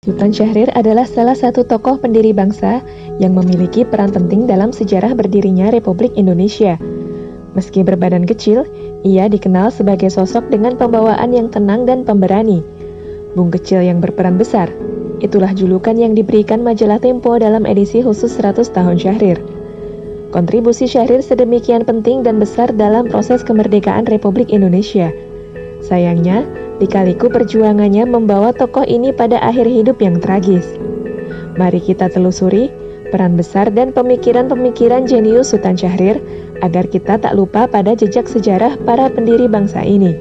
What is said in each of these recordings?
Sultan Syahrir adalah salah satu tokoh pendiri bangsa yang memiliki peran penting dalam sejarah berdirinya Republik Indonesia. Meski berbadan kecil, ia dikenal sebagai sosok dengan pembawaan yang tenang dan pemberani. Bung Kecil yang berperan besar, itulah julukan yang diberikan majalah Tempo dalam edisi khusus 100 tahun Syahrir. Kontribusi Syahrir sedemikian penting dan besar dalam proses kemerdekaan Republik Indonesia. Sayangnya, lika-liku perjuangannya membawa tokoh ini pada akhir hidup yang tragis. Mari kita telusuri peran besar dan pemikiran-pemikiran jenius Sultan Syahrir agar kita tak lupa pada jejak sejarah para pendiri bangsa ini.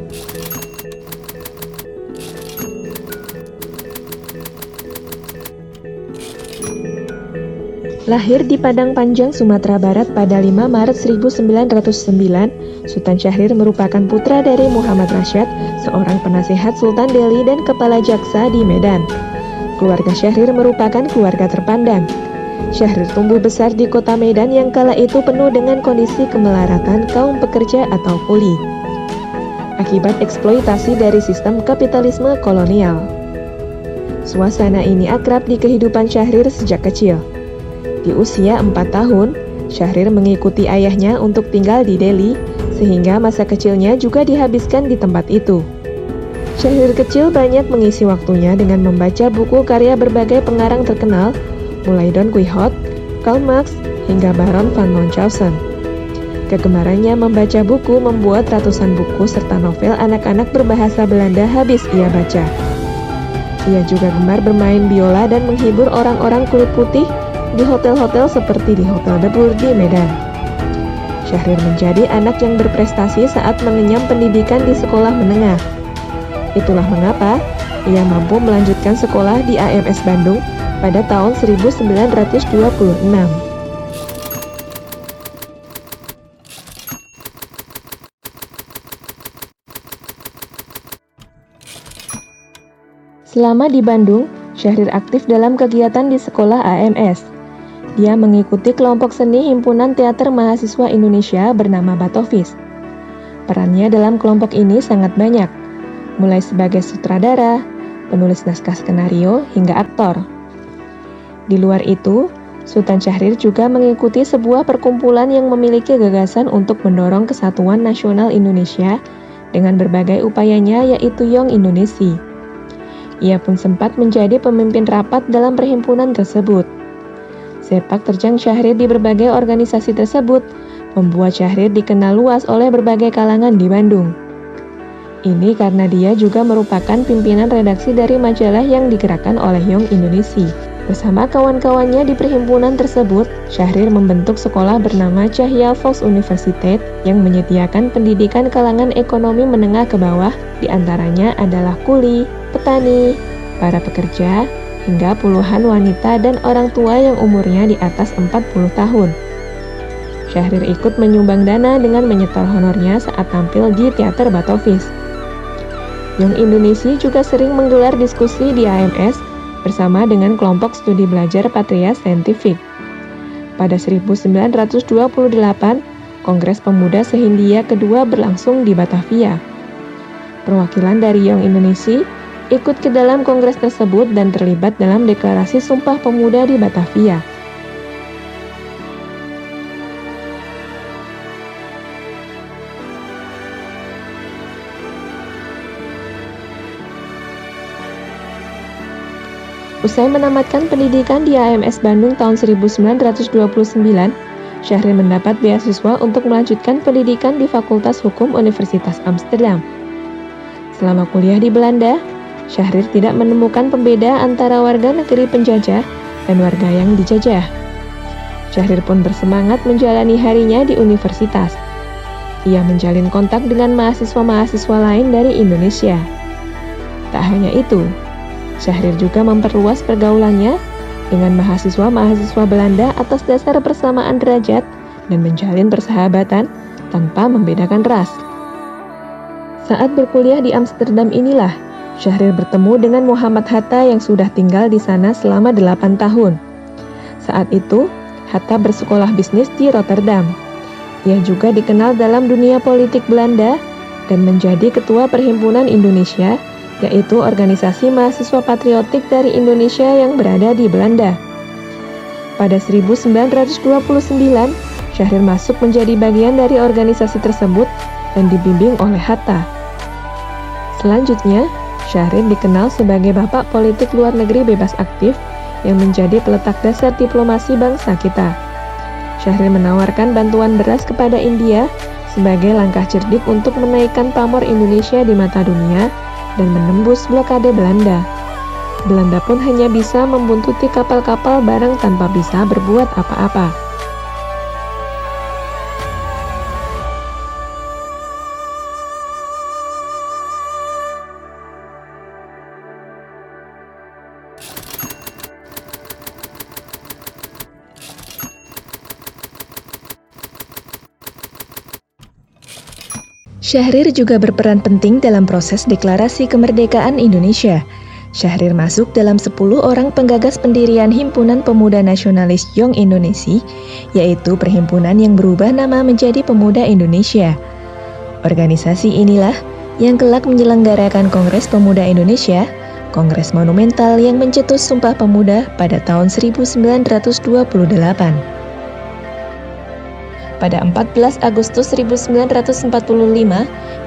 Lahir di Padang Panjang, Sumatera Barat pada 5 Maret 1909, Sultan Syahrir merupakan putra dari Muhammad Rasyad, seorang penasehat Sultan Delhi dan kepala jaksa di Medan. Keluarga Syahrir merupakan keluarga terpandang. Syahrir tumbuh besar di kota Medan yang kala itu penuh dengan kondisi kemelaratan kaum pekerja atau kuli, akibat eksploitasi dari sistem kapitalisme kolonial. Suasana ini akrab di kehidupan Syahrir sejak kecil. Di usia 4 tahun, Syahrir mengikuti ayahnya untuk tinggal di Delhi, sehingga masa kecilnya juga dihabiskan di tempat itu. Syahrir kecil banyak mengisi waktunya dengan membaca buku karya berbagai pengarang terkenal, mulai Don Quixote, Karl Marx, hingga Baron van Munchausen. Kegemarannya membaca buku membuat ratusan buku serta novel anak-anak berbahasa Belanda habis ia baca. Ia juga gemar bermain biola dan menghibur orang-orang kulit putih di hotel-hotel seperti di Hotel de Boer di Medan. Syahrir menjadi anak yang berprestasi saat mengenyam pendidikan di sekolah menengah. Itulah mengapa ia mampu melanjutkan sekolah di AMS Bandung pada tahun 1926. Selama di Bandung, Syahrir aktif dalam kegiatan di sekolah AMS. Dia mengikuti kelompok seni Himpunan Teater Mahasiswa Indonesia bernama Batovis. Perannya dalam kelompok ini sangat banyak, mulai sebagai sutradara, penulis naskah skenario, hingga aktor. Di luar itu, Sultan Syahrir juga mengikuti sebuah perkumpulan yang memiliki gagasan untuk mendorong kesatuan nasional Indonesia dengan berbagai upayanya, yaitu Young Indonesia. Ia pun sempat menjadi pemimpin rapat dalam perhimpunan tersebut. Sepak terjang Syahrir di berbagai organisasi tersebut membuat Syahrir dikenal luas oleh berbagai kalangan di Bandung. Ini karena dia juga merupakan pimpinan redaksi dari majalah yang digerakkan oleh Young Indonesia. Bersama kawan-kawannya di perhimpunan tersebut, Syahrir membentuk sekolah bernama Cahya Fox University yang menyediakan pendidikan kalangan ekonomi menengah ke bawah, diantaranya adalah kuli, petani, para pekerja, hingga puluhan wanita dan orang tua yang umurnya di atas 40 tahun. Syahrir ikut menyumbang dana dengan menyetor honornya saat tampil di teater Batovis. Young Indonesia juga sering menggelar diskusi di AMS bersama dengan kelompok studi belajar Patria Saintifik. Pada 1928, Kongres Pemuda Sehindia kedua berlangsung di Batavia. Perwakilan dari Young Indonesia ikut ke dalam kongres tersebut dan terlibat dalam deklarasi Sumpah Pemuda di Batavia. Usai menamatkan pendidikan di AMS Bandung tahun 1929, Syahrir mendapat beasiswa untuk melanjutkan pendidikan di Fakultas Hukum Universitas Amsterdam. Selama kuliah di Belanda, Syahrir tidak menemukan pembeda antara warga negeri penjajah dan warga yang dijajah. Syahrir pun bersemangat menjalani harinya di universitas. Ia menjalin kontak dengan mahasiswa-mahasiswa lain dari Indonesia. Tak hanya itu, Syahrir juga memperluas pergaulannya dengan mahasiswa-mahasiswa Belanda atas dasar persamaan derajat dan menjalin persahabatan tanpa membedakan ras. Saat berkuliah di Amsterdam inilah, Syahrir bertemu dengan Muhammad Hatta yang sudah tinggal di sana selama 8 tahun. Saat itu, Hatta bersekolah bisnis di Rotterdam. Ia juga dikenal dalam dunia politik Belanda dan menjadi ketua Perhimpunan Indonesia yaitu organisasi mahasiswa patriotik dari Indonesia yang berada di Belanda. Pada 1929, Syahrir masuk menjadi bagian dari organisasi tersebut dan dibimbing oleh Hatta. Selanjutnya, Syahrir dikenal sebagai bapak politik luar negeri bebas aktif yang menjadi peletak dasar diplomasi bangsa kita. Syahrir menawarkan bantuan beras kepada India sebagai langkah cerdik untuk menaikkan pamor Indonesia di mata dunia dan menembus blokade Belanda. Belanda pun hanya bisa membuntuti kapal-kapal barang tanpa bisa berbuat apa-apa. Syahrir juga berperan penting dalam proses deklarasi kemerdekaan Indonesia. Syahrir masuk dalam 10 orang penggagas pendirian Himpunan Pemuda Nasionalis Young Indonesia, yaitu perhimpunan yang berubah nama menjadi Pemuda Indonesia. Organisasi inilah yang kelak menyelenggarakan Kongres Pemuda Indonesia, Kongres monumental yang mencetus Sumpah Pemuda pada tahun 1928. Pada 14 Agustus 1945,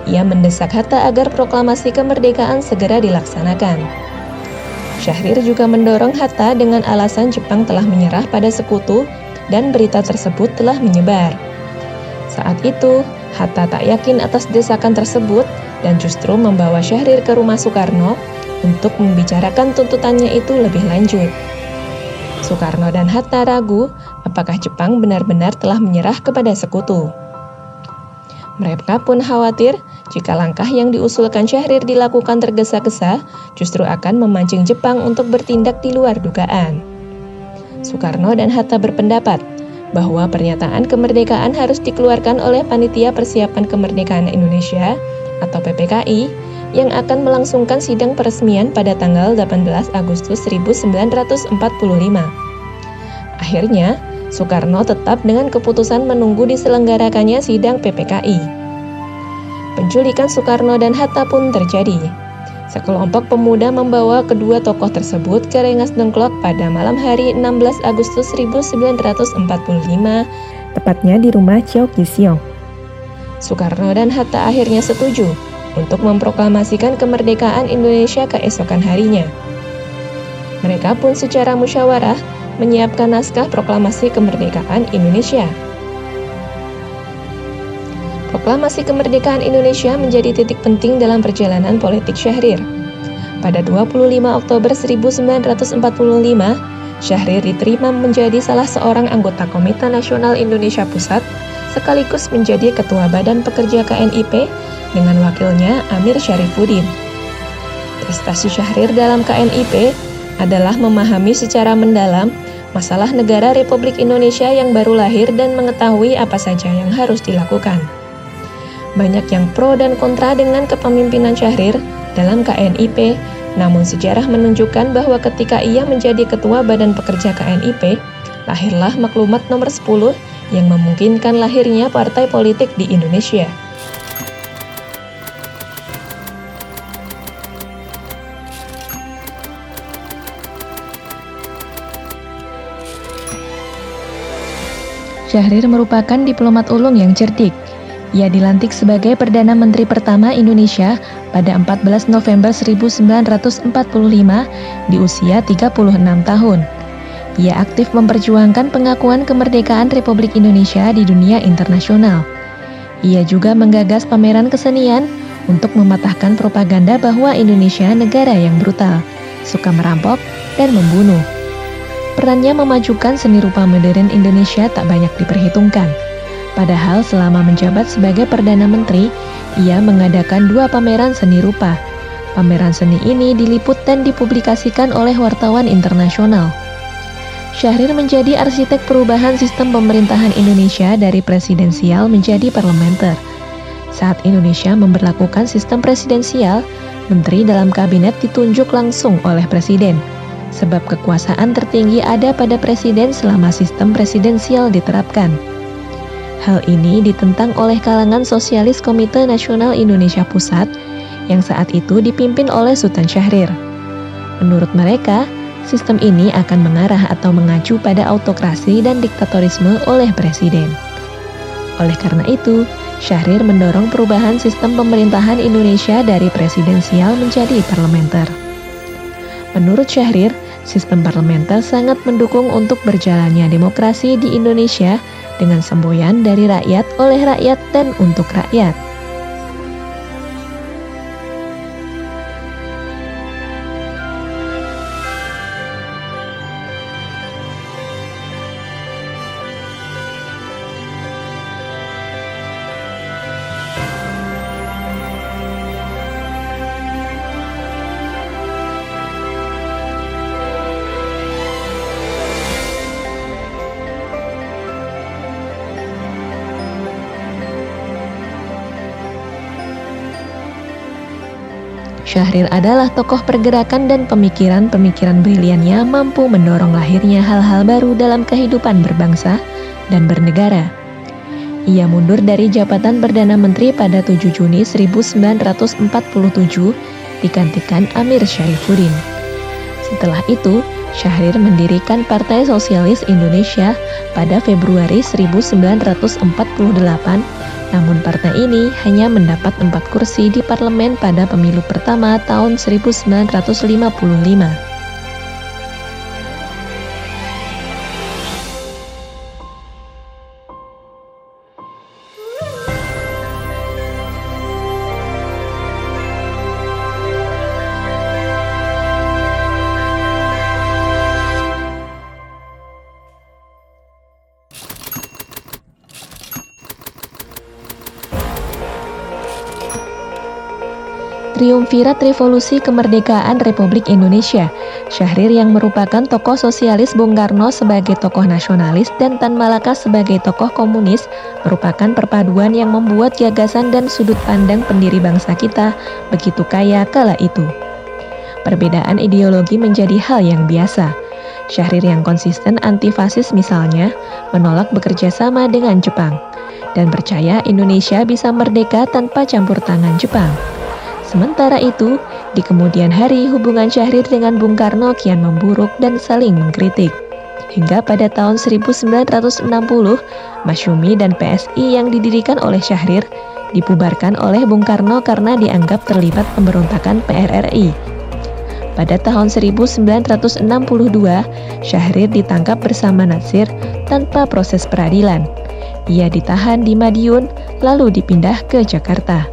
ia mendesak Hatta agar proklamasi kemerdekaan segera dilaksanakan. Syahrir juga mendorong Hatta dengan alasan Jepang telah menyerah pada sekutu dan berita tersebut telah menyebar. Saat itu, Hatta tak yakin atas desakan tersebut dan justru membawa Syahrir ke rumah Soekarno untuk membicarakan tuntutannya itu lebih lanjut. Soekarno dan Hatta ragu apakah Jepang benar-benar telah menyerah kepada sekutu. Mereka pun khawatir jika langkah yang diusulkan Syahrir dilakukan tergesa-gesa justru akan memancing Jepang untuk bertindak di luar dugaan. Soekarno dan Hatta berpendapat bahwa pernyataan kemerdekaan harus dikeluarkan oleh Panitia Persiapan Kemerdekaan Indonesia atau PPKI yang akan melangsungkan sidang peresmian pada tanggal 18 Agustus 1945. Akhirnya, Soekarno tetap dengan keputusan menunggu diselenggarakannya sidang PPKI. Penculikan Soekarno dan Hatta pun terjadi. Sekelompok pemuda membawa kedua tokoh tersebut ke Rengas Dengklok pada malam hari 16 Agustus 1945, tepatnya di rumah Chow Ki Siong. Soekarno dan Hatta akhirnya setuju untuk memproklamasikan kemerdekaan Indonesia keesokan harinya. Mereka pun secara musyawarah menyiapkan naskah proklamasi kemerdekaan Indonesia. Proklamasi kemerdekaan Indonesia menjadi titik penting dalam perjalanan politik Syahrir. Pada 25 Oktober 1945, Syahrir diterima menjadi salah seorang anggota Komite Nasional Indonesia Pusat, sekaligus menjadi Ketua Badan Pekerja KNIP dengan wakilnya Amir Syarifuddin. Prestasi Syahrir dalam KNIP adalah memahami secara mendalam masalah negara Republik Indonesia yang baru lahir dan mengetahui apa saja yang harus dilakukan. Banyak yang pro dan kontra dengan kepemimpinan Syahrir dalam KNIP, namun sejarah menunjukkan bahwa ketika ia menjadi Ketua Badan Pekerja KNIP, lahirlah Maklumat nomor 10 yang memungkinkan lahirnya partai politik di Indonesia. Syahrir merupakan diplomat ulung yang cerdik. Ia dilantik sebagai Perdana Menteri pertama Indonesia pada 14 November 1945 di usia 36 tahun. Ia aktif memperjuangkan pengakuan kemerdekaan Republik Indonesia di dunia internasional. Ia juga menggagas pameran kesenian untuk mematahkan propaganda bahwa Indonesia negara yang brutal, suka merampok, dan membunuh. Perannya memajukan seni rupa modern Indonesia tak banyak diperhitungkan. Padahal selama menjabat sebagai Perdana Menteri, ia mengadakan 2 pameran seni rupa. Pameran seni ini diliput dan dipublikasikan oleh wartawan internasional. Syahrir menjadi arsitek perubahan sistem pemerintahan Indonesia dari presidensial menjadi parlementer. Saat Indonesia memberlakukan sistem presidensial, menteri dalam kabinet ditunjuk langsung oleh presiden. Sebab kekuasaan tertinggi ada pada presiden selama sistem presidensial diterapkan. Hal ini ditentang oleh kalangan sosialis Komite Nasional Indonesia Pusat yang saat itu dipimpin oleh Sultan Syahrir. Menurut mereka, sistem ini akan mengarah atau mengacu pada autokrasi dan diktatorisme oleh presiden. Oleh karena itu, Syahrir mendorong perubahan sistem pemerintahan Indonesia dari presidensial menjadi parlementer. Menurut Syahrir, sistem parlementer sangat mendukung untuk berjalannya demokrasi di Indonesia dengan semboyan dari rakyat, oleh rakyat, dan untuk rakyat. Syahrir adalah tokoh pergerakan dan pemikiran-pemikiran briliannya mampu mendorong lahirnya hal-hal baru dalam kehidupan berbangsa dan bernegara. Ia mundur dari jabatan Perdana Menteri pada 7 Juni 1947, digantikan Amir Syarifuddin. Setelah itu, Syahrir mendirikan Partai Sosialis Indonesia pada Februari 1948, namun partai ini hanya mendapat 4 kursi di parlemen pada pemilu pertama tahun 1955. Triumvirat Revolusi Kemerdekaan Republik Indonesia. Syahrir yang merupakan tokoh sosialis, Bung Karno sebagai tokoh nasionalis, dan Tan Malaka sebagai tokoh komunis merupakan perpaduan yang membuat gagasan dan sudut pandang pendiri bangsa kita begitu kaya kala itu. Perbedaan ideologi menjadi hal yang biasa. Syahrir yang konsisten anti-fasis misalnya menolak bekerja sama dengan Jepang dan percaya Indonesia bisa merdeka tanpa campur tangan Jepang. Sementara itu, di kemudian hari hubungan Syahrir dengan Bung Karno kian memburuk dan saling mengkritik. Hingga pada tahun 1960, Masyumi dan PSI yang didirikan oleh Syahrir dibubarkan oleh Bung Karno karena dianggap terlibat pemberontakan PRRI. Pada tahun 1962, Syahrir ditangkap bersama Natsir tanpa proses peradilan. Ia ditahan di Madiun, lalu dipindah ke Jakarta.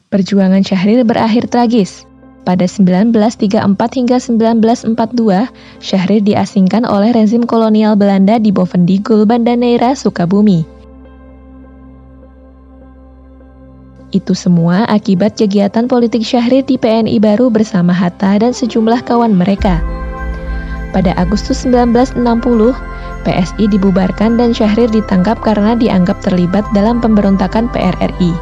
Perjuangan Syahrir berakhir tragis. Pada 1934 hingga 1942, Syahrir diasingkan oleh rezim kolonial Belanda di Bovendigul, Banda Neira, Sukabumi. Itu semua akibat kegiatan politik Syahrir di PNI Baru bersama Hatta dan sejumlah kawan mereka. Pada Agustus 1960, PSI dibubarkan dan Syahrir ditangkap karena dianggap terlibat dalam pemberontakan PRRI.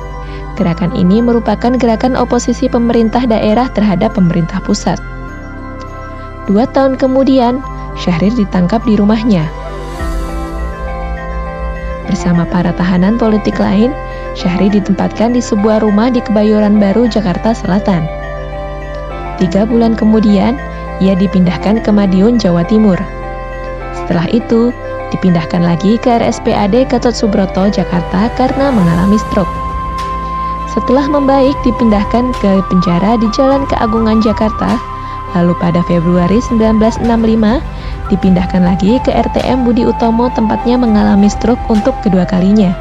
Gerakan ini merupakan gerakan oposisi pemerintah daerah terhadap pemerintah pusat. 2 tahun kemudian, Syahrir ditangkap di rumahnya. Bersama para tahanan politik lain, Syahrir ditempatkan di sebuah rumah di Kebayoran Baru, Jakarta Selatan. 3 bulan kemudian, ia dipindahkan ke Madiun, Jawa Timur. Setelah itu, dipindahkan lagi ke RSPAD Gatot Subroto, Jakarta karena mengalami stroke. Setelah membaik, dipindahkan ke penjara di Jalan Keagungan, Jakarta. Lalu pada Februari 1965, dipindahkan lagi ke RTM Budi Utomo, tempatnya mengalami stroke untuk kedua kalinya.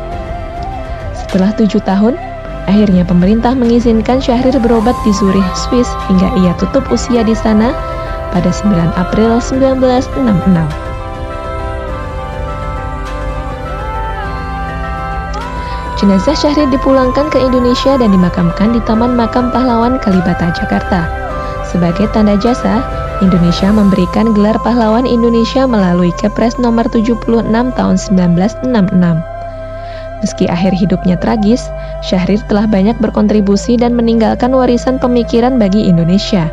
Setelah 7 tahun, akhirnya pemerintah mengizinkan Syahrir berobat di Zurich, Swiss, hingga ia tutup usia di sana pada 9 April 1966. Jenazah Syahrir dipulangkan ke Indonesia dan dimakamkan di Taman Makam Pahlawan Kalibata, Jakarta. Sebagai tanda jasa, Indonesia memberikan gelar Pahlawan Indonesia melalui Kepres nomor 76 tahun 1966. Meski akhir hidupnya tragis, Syahrir telah banyak berkontribusi dan meninggalkan warisan pemikiran bagi Indonesia.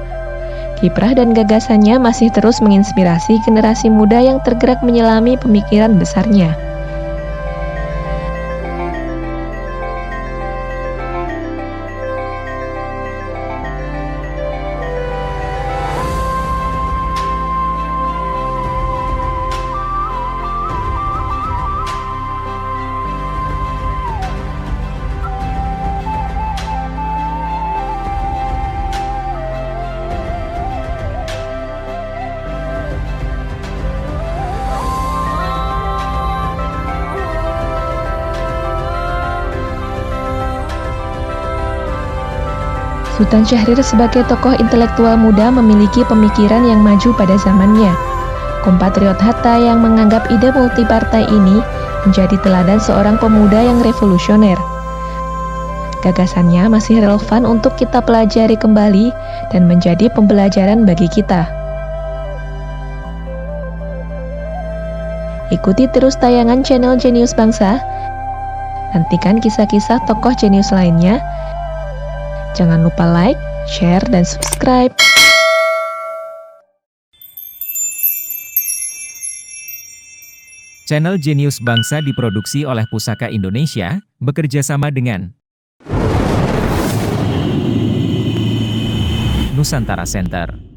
Kiprah dan gagasannya masih terus menginspirasi generasi muda yang tergerak menyelami pemikiran besarnya. Sultan Syahrir sebagai tokoh intelektual muda memiliki pemikiran yang maju pada zamannya. Kompatriot Hatta yang menganggap ide multipartai ini menjadi teladan seorang pemuda yang revolusioner. Gagasannya masih relevan untuk kita pelajari kembali dan menjadi pembelajaran bagi kita. Ikuti terus tayangan channel Jenius Bangsa. Nantikan kisah-kisah tokoh jenius lainnya. Jangan lupa like, share, dan subscribe. Channel Jenius Bangsa diproduksi oleh Pusaka Indonesia, bekerja sama dengan Nusantara Center.